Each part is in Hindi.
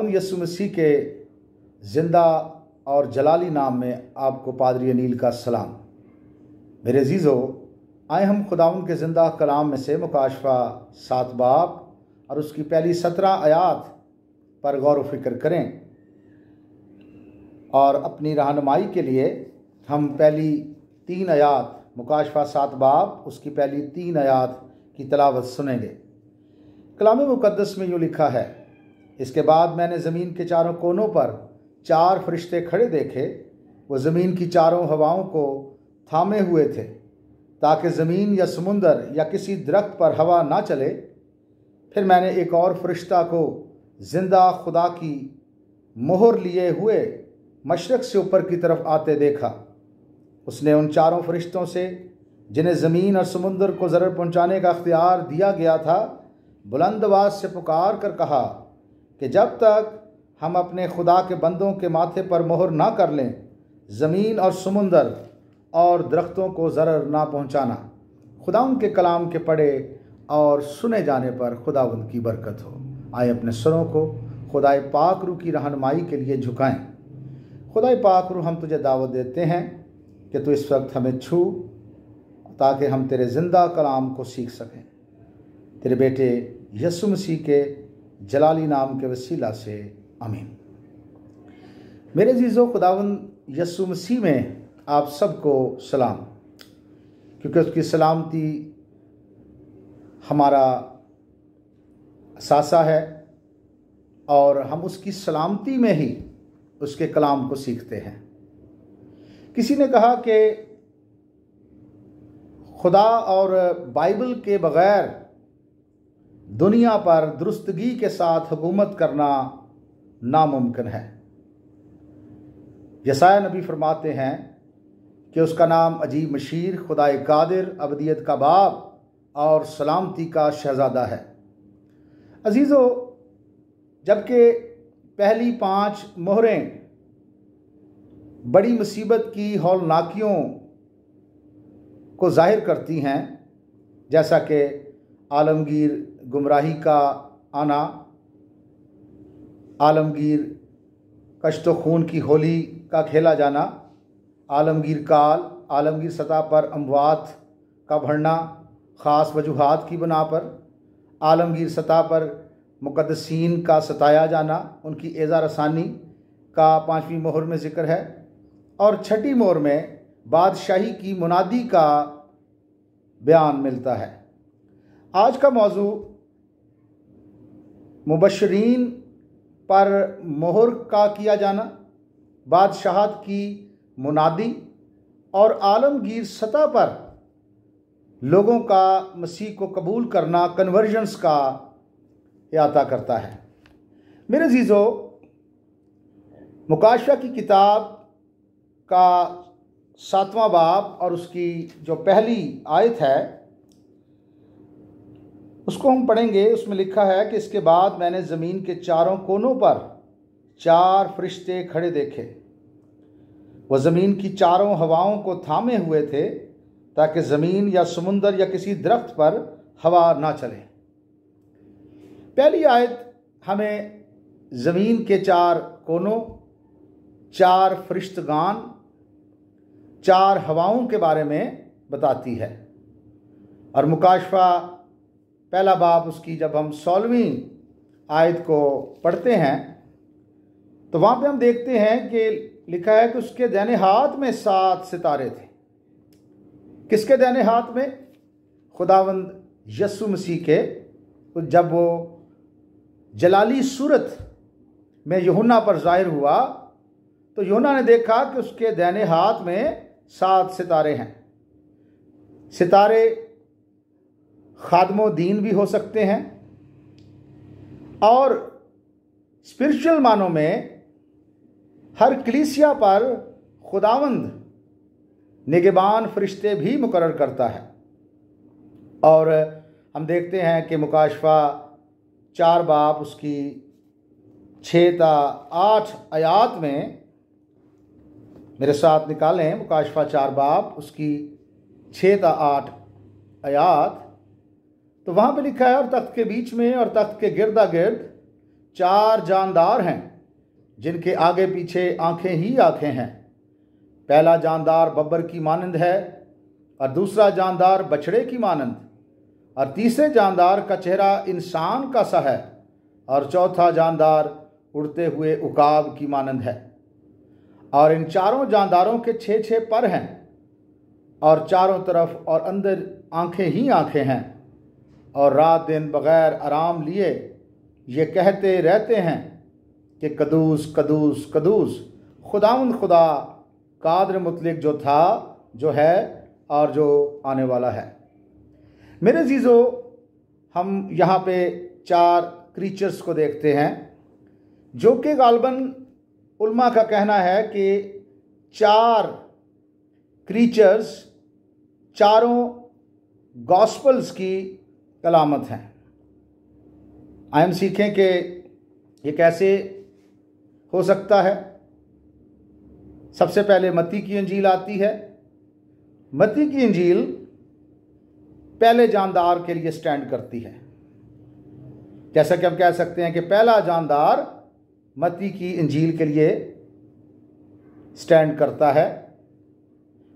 यीशु मसीह के ज़िंदा और जलाली नाम में आपको पादरी अनील का सलाम। मेरे अजीज़ो, आए हम खुदावंद के ज़िंदा कलाम में से मुकाशफा 7 बाब और उसकी पहली 17 आयात पर गौर व फिक्र करें, और अपनी रहनुमाई के लिए हम पहली 3 आयात मुकाशफा 7 बाब उसकी पहली 3 आयात की तलावत सुनेंगे। कलाम मुकद्दस में यूँ लिखा है, इसके बाद मैंने ज़मीन के चारों कोनों पर 4 फरिश्ते खड़े देखे। वो ज़मीन की चारों हवाओं को थामे हुए थे, ताकि ज़मीन या समुंदर या किसी दरख्त पर हवा ना चले। फिर मैंने एक और फरिश्ता को जिंदा खुदा की मोहर लिए हुए मशरक़ से ऊपर की तरफ आते देखा। उसने उन 4 फरिश्तों से, जिन्हें ज़मीन और समुंदर को ज़रर पहुँचाने का अख्तियार दिया गया था, बुलंद आवाज़ से पुकार कर कहा कि जब तक हम अपने खुदा के बंदों के माथे पर मोहर ना कर लें, ज़मीन और समुंदर और दरख्तों को ज़रर ना पहुँचाना। खुदावंद के कलाम के पढ़े और सुने जाने पर खुदावंद की बरकत हो। आए अपने सरों को खुदाए पाक रूह की रहनुमाई के लिए झुकाएं। खुदाए पाक रूह, हम तुझे दावत देते हैं कि तू इस वक्त हमें छू, ताकि हम तेरे ज़िंदा कलाम को सीख सकें। तेरे बेटे यीशु मसीह के जलाली नाम के वसीला से आमीन। मेरे अजीज़ों, खुदावंद यीशु मसीह में आप सबको सलाम, क्योंकि उसकी सलामती हमारा असासा है और हम उसकी सलामती में ही उसके कलाम को सीखते हैं। किसी ने कहा कि खुदा और बाइबल के बग़ैर दुनिया पर दुरुस्तगी के साथ हुकूमत करना नामुमकिन है। यसाया नबी फरमाते हैं कि उसका नाम अजीब मशीर, खुदाए कादिर, अबदियत का बाप और सलामती का शहज़ादा है। अजीज़ों, जबकि पहली 5 मोहरें बड़ी मुसीबत की हौलनाकियों को जाहिर करती हैं, जैसा कि आलमगीर गुमराही का आना, आलमगीर कश्त खून की होली का खेला जाना, आलमगीर काल, आलमगीर सतह पर अमवात का बढ़ना ख़ास वजूहात की बना पर, आलमगीर सतह पर मुक़द्दसीन का सताया जाना, उनकी एज़ा रसानी का 5वीं मोहर में ज़िक्र है, और 6ठी मोहर में बादशाही की मुनादी का बयान मिलता है। आज का मौजू मुबशरीन पर मोहर का किया जाना, बादशाहत की मुनादी और आलमगीर सतह पर लोगों का मसीह को कबूल करना, कन्वर्जन्स का अहाता करता है। मेरे अजीज़ों, मुकाशफा की किताब का 7वां बाब और उसकी जो पहली आयत है उसको हम पढ़ेंगे। उसमें लिखा है कि इसके बाद मैंने ज़मीन के चारों कोनों पर 4 फरिश्ते खड़े देखे। वह ज़मीन की चारों हवाओं को थामे हुए थे, ताकि ज़मीन या समुंदर या किसी दरख्त पर हवा ना चले। पहली आयत हमें ज़मीन के 4 कोनों, 4 फरिश्तगान, 4 हवाओं के बारे में बताती है। और मुकाशफा पहला बाब उसकी जब हम 16वीं आयत को पढ़ते हैं तो वहाँ पे हम देखते हैं कि लिखा है कि उसके दाहिने हाथ में 7 सितारे थे। किसके दाहिने हाथ में? खुदावंद यीशु मसीह के। जब वो जलाली सूरत में यूहन्ना पर ज़ाहिर हुआ तो यूहन्ना ने देखा कि उसके दाहिने हाथ में 7 सितारे हैं। सितारे खादमो दीन भी हो सकते हैं, और स्पिरिचुअल मानों में हर कलीसिया पर खुदावंद निगहबान फरिश्ते भी मुकर्रर करता है। और हम देखते हैं कि मुकाशफा 4 बाब उसकी 6 से 8 आयात में, मेरे साथ निकालें मुकाशफा 4 बाब उसकी 6 से 8 आयात, तो वहाँ पे लिखा है, और तख्त के बीच में और तख्त के गिर्दा गिर्द 4 जानदार हैं जिनके आगे पीछे आंखें ही आंखें हैं। पहला जानदार बब्बर की मानंद है और दूसरा जानदार बछड़े की मानंद, और तीसरे जानदार का चेहरा इंसान का सा है, और चौथा जानदार उड़ते हुए उकाब की मानंद है। और इन चारों जानदारों के 6 पर हैं और चारों तरफ और अंदर आंखें ही आंखें हैं, और रात दिन बग़ैर आराम लिए ये कहते रहते हैं कि कदूस कदूस कदूस खुदावंद खुदा कादिर मुतलक, जो था, जो है और जो आने वाला है। मेरे अजीज़ों, हम यहाँ पे 4 क्रीचर्स को देखते हैं जो कि गालबन उल्मा का कहना है कि 4 क्रीचर्स चारों गॉस्पल्स की अलामत हैं। आइए हम सीखें कि ये कैसे हो सकता है। सबसे पहले मत्ती की इंजील आती है। मत्ती की इंजील पहले जानदार के लिए स्टैंड करती है। जैसा कि हम कह सकते हैं कि पहला जानदार मत्ती की इंजील के लिए स्टैंड करता है।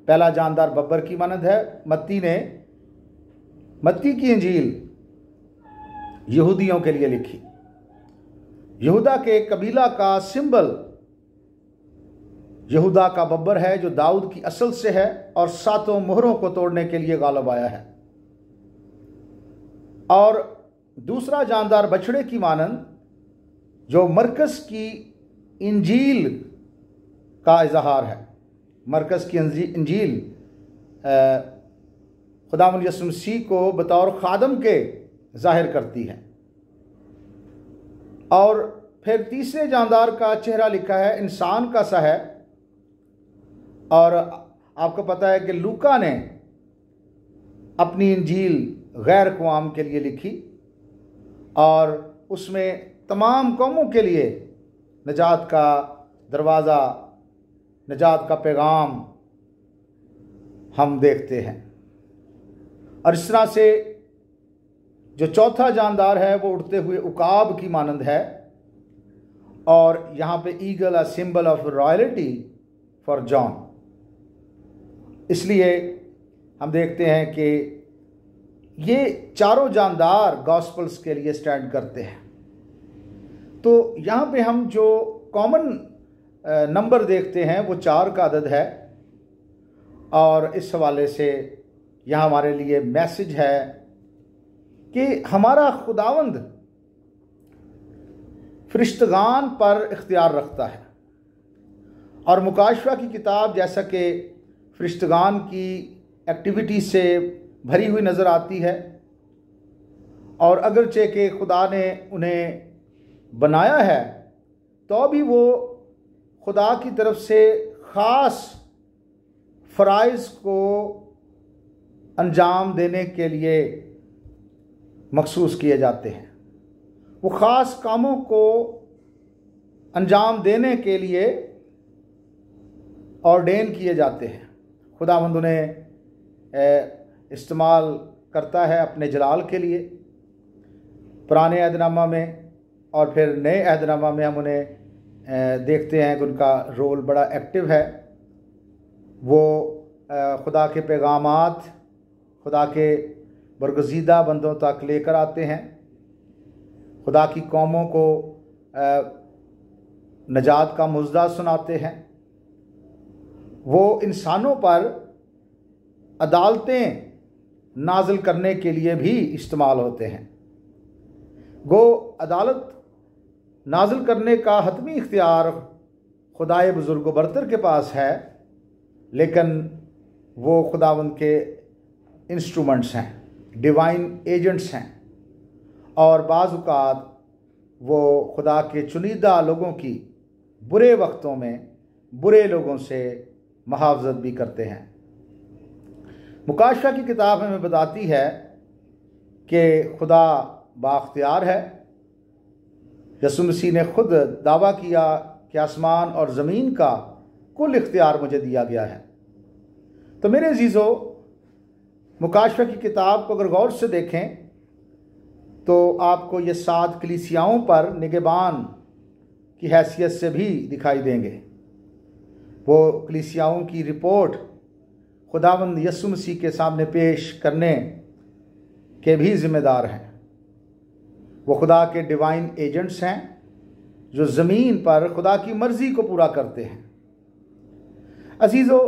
पहला जानदार बब्बर की मानंद है। मत्ती की इंजील यहूदियों के लिए लिखी। यहूदा के कबीला का सिंबल यहूदा का बब्बर है, जो दाऊद की असल से है और 7 मोहरों को तोड़ने के लिए गालिब आया है। और दूसरा जानदार बछड़े की मानंद, जो मरकस की इंजील का इजहार है। मरकस की इंजील खुदावंद यीशु मसीह को बतौर खादम के जाहिर करती है। और फिर तीसरे जानदार का चेहरा लिखा है इंसान का सा है। और आपको पता है कि लूका ने अपनी इंजील गैर कौम के लिए लिखी और उसमें तमाम कौमों के लिए निजात का दरवाज़ा, निजात का पैगाम हम देखते हैं। और इस तरह से जो चौथा जानदार है वो उड़ते हुए उकाब की मानंद है। और यहाँ पे eagle a symbol of royalty for John. इसलिए हम देखते हैं कि ये चारों जानदार गॉस्पल्स के लिए स्टैंड करते हैं। तो यहाँ पे हम जो कॉमन नंबर देखते हैं वो 4 का अदद है। और इस हवाले से यहाँ हमारे लिए मैसेज है कि हमारा खुदावंद फरिश्तगान पर इख्तियार रखता है। और मुकाशफा की किताब जैसा कि फरिश्तगान की एक्टिविटी से भरी हुई नज़र आती है, और अगरचे कि खुदा ने उन्हें बनाया है तो भी वो खुदा की तरफ से ख़ास फ़राइज़ को अंजाम देने के लिए मखसूस किए जाते हैं। वो ख़ास कामों को अंजाम देने के लिए ऑर्डेन किए जाते हैं। खुदावंद उन्हें इस्तेमाल करता है अपने जलाल के लिए। पुराने अहदनामा में और फिर नए अहदनामा में हम उन्हें देखते हैं कि उनका रोल बड़ा एक्टिव है। वो खुदा के पैगामात खुदा के बरगज़ीदा बंदों तक लेकर आते हैं। खुदा की कौमों को नजात का मुज़्ज़ा सुनाते हैं। वो इंसानों पर अदालतें नाजिल करने के लिए भी इस्तेमाल होते हैं। गो अदालत नाजिल करने का हतमी इख्तियार खुदाए बुज़ुर्ग व बरतर के पास है, लेकिन वो खुदावंद के इंस्ट्रूमेंट्स हैं, डिवाइन एजेंट्स हैं। और बाज़ औक़ात वो खुदा के चुनिंदा लोगों की बुरे वक्तों में बुरे लोगों से मुहाफ़ज़त भी करते हैं। मुकाशफा की किताब हमें बताती है कि खुदा बाख्तियार है। यीशु मसीह ने खुद दावा किया कि आसमान और ज़मीन का कुल इख्तियार मुझे दिया गया है। तो मेरे अजीज़ों, मुकाशफा की किताब को अगर गौर से देखें तो आपको ये 7 कलीसियाओं पर निगहबान की हैसियत से भी दिखाई देंगे। वो कलीसियाओं की रिपोर्ट खुदावंद यीशु मसीह के सामने पेश करने के भी जिम्मेदार हैं। वो खुदा के डिवाइन एजेंट्स हैं जो ज़मीन पर खुदा की मर्ज़ी को पूरा करते हैं। अजीज़ों,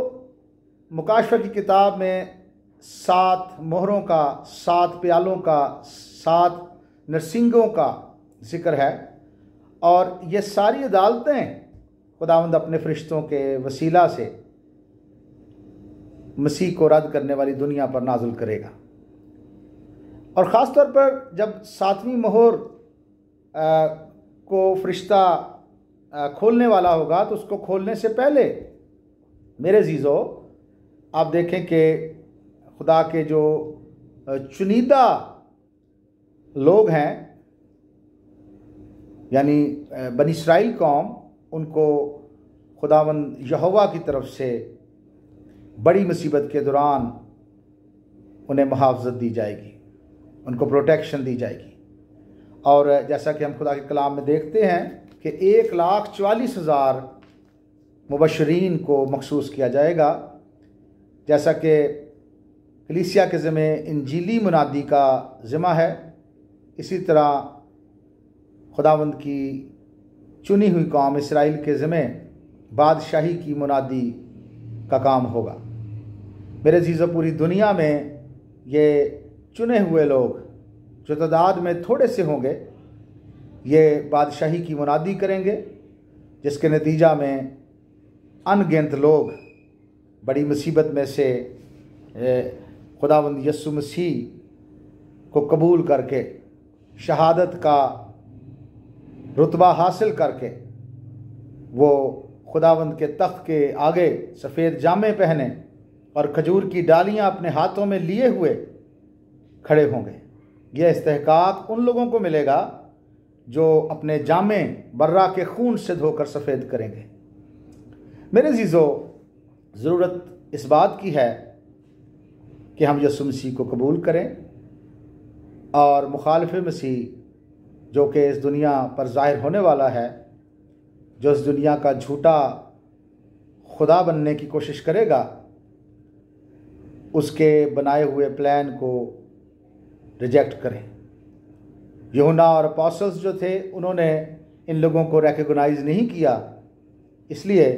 मुकाशफा की किताब में 7 मोहरों का, 7 प्यालों का, 7 नरसिंगों का जिक्र है और ये सारी अदालतें खुदावंद अपने फरिश्तों के वसीला से मसीह को रद्द करने वाली दुनिया पर नाजुल करेगा। और ख़ास तौर पर जब 7वीं मोहर को फरिश्ता खोलने वाला होगा तो उसको खोलने से पहले मेरे अजीज़ों, आप देखें कि खुदा के जो चुनिंदा लोग हैं, यानी बनी इस्राइल कौम, उनको खुदावंद यहोवा की तरफ से बड़ी मुसीबत के दौरान उन्हें मुहाफ़ज़त दी जाएगी, उनको प्रोटेक्शन दी जाएगी। और जैसा कि हम खुदा के कलाम में देखते हैं कि 1,44,000 मुबशरीन को मखसूस किया जाएगा। जैसा कि कलीसिया के ज़िम्मे इंजीली मुनादी का ज़िम्मा है, इसी तरह खुदावंद की चुनी हुई कौम इसराइल के ज़िम्मे बादशाही की मुनादी का काम होगा। मेरे अज़ीज़ों, पूरी दुनिया में ये चुने हुए लोग जो तादाद में थोड़े से होंगे, ये बादशाही की मुनादी करेंगे, जिसके नतीजा में अनगिनत लोग बड़ी मुसीबत में से खुदावंद यीशु मसीह को कबूल करके शहादत का रुतबा हासिल करके वो खुदावंद के तख्त के आगे सफ़ेद जामे पहने और खजूर की डालियां अपने हाथों में लिए हुए खड़े होंगे। यह इस्तेहकाक उन लोगों को मिलेगा जो अपने जामे बर्रा के खून से धोकर सफ़ेद करेंगे। मेरे अज़ीज़ों, ज़रूरत इस बात की है कि हम यीशु मसीह को कबूल करें और मुखालिफ मसीह जो कि इस दुनिया पर ज़ाहिर होने वाला है, जो इस दुनिया का झूठा खुदा बनने की कोशिश करेगा, उसके बनाए हुए प्लान को रिजेक्ट करें। यूहन्ना और अपॉस्टल्स जो थे, उन्होंने इन लोगों को रिकॉग्नाइज नहीं किया, इसलिए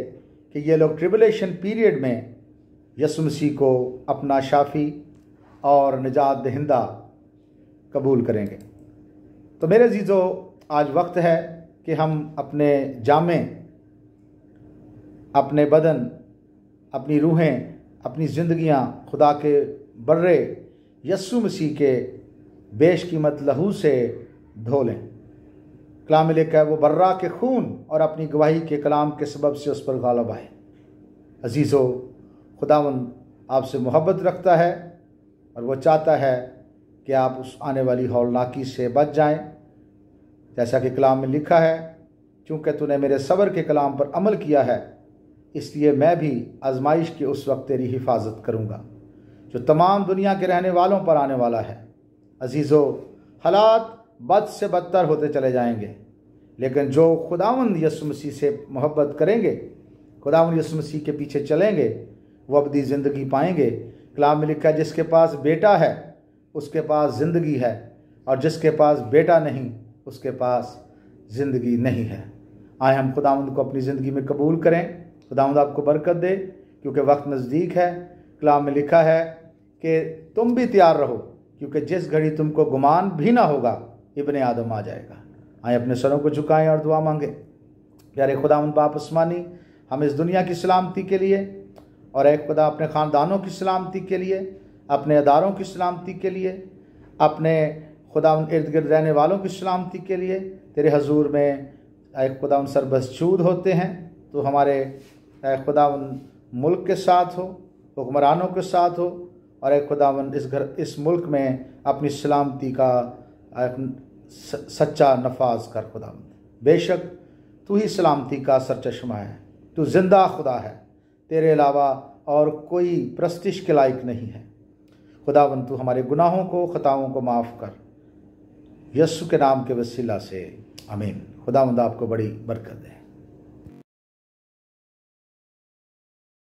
कि ये लोग ट्रिबुलेशन पीरियड में यीशु मसीह को अपना शाफ़ी और निजात दहिंदा कबूल करेंगे। तो मेरे अज़ीज़ों, आज वक्त है कि हम अपने जामे, अपने बदन, अपनी रूहें, अपनी ज़िंदगियां खुदा के बर्रे यीशु मसीह के बेशकीमत लहू से धो लें। कलाम में लिखा है, वो बर्रा के खून और अपनी गवाही के कलाम के सबब से उस पर गालिब आए। अजीज़ों, खुदावंद आपसे मोहब्बत रखता है और वो चाहता है कि आप उस आने वाली हौलनाकी से बच जाएं। जैसा कि कलाम में लिखा है, चूँकि तूने मेरे सब्र के कलाम पर अमल किया है, इसलिए मैं भी आजमाइश के उस वक्त तेरी हिफाजत करूँगा जो तमाम दुनिया के रहने वालों पर आने वाला है। अजीज़ों, हालात बद से बदतर होते चले जाएंगे, लेकिन जो खुदावंद यीशु मसीह से मोहब्बत करेंगे, खुदावंद यीशु मसीह के पीछे चलेंगे, वो अबदी ज़िंदगी पाएंगे। कलाम में लिखा है, जिसके पास बेटा है उसके पास ज़िंदगी है, और जिसके पास बेटा नहीं उसके पास ज़िंदगी नहीं है। आए हम खुदावंद को अपनी ज़िंदगी में कबूल करें। खुदावंद आपको बरकत दे, क्योंकि वक्त नज़दीक है। कलाम में लिखा है कि तुम भी तैयार रहो, क्योंकि जिस घड़ी तुमको गुमान भी ना होगा इब्ने आदम आ जाएगा। आए अपने सरों को झुकाएं और दुआ मांगे। प्यारे खुदावंद बाप आसमानी, हम इस दुनिया की सलामती के लिए और एक खुदा अपने ख़ानदानों की सलामती के लिए, अपने अदारों की सलामती के लिए, अपने खुदावंद इर्द गिर्द रहने वालों की सलामती के लिए तेरे हजूर में एक खुदावंद सरबस्तूद होते हैं। तो हमारे खुदावंद मुल्क के साथ हो, हुक्मरानों के साथ हो, और एक खुदावंद इस मुल्क में अपनी सलामती का सच्चा नफाज कर। खुदावंद, बेशक तू ही सलामती का सरचश्मा है, तू जिंदा खुदा है, तेरे अलावा और कोई प्रस्तिश के लायक नहीं है। खुदावंद, तू हमारे गुनाहों को, खताओं को माफ़ कर। यीशु के नाम के वसीला से आमीन। खुदावंद आपको बड़ी बरकत दे।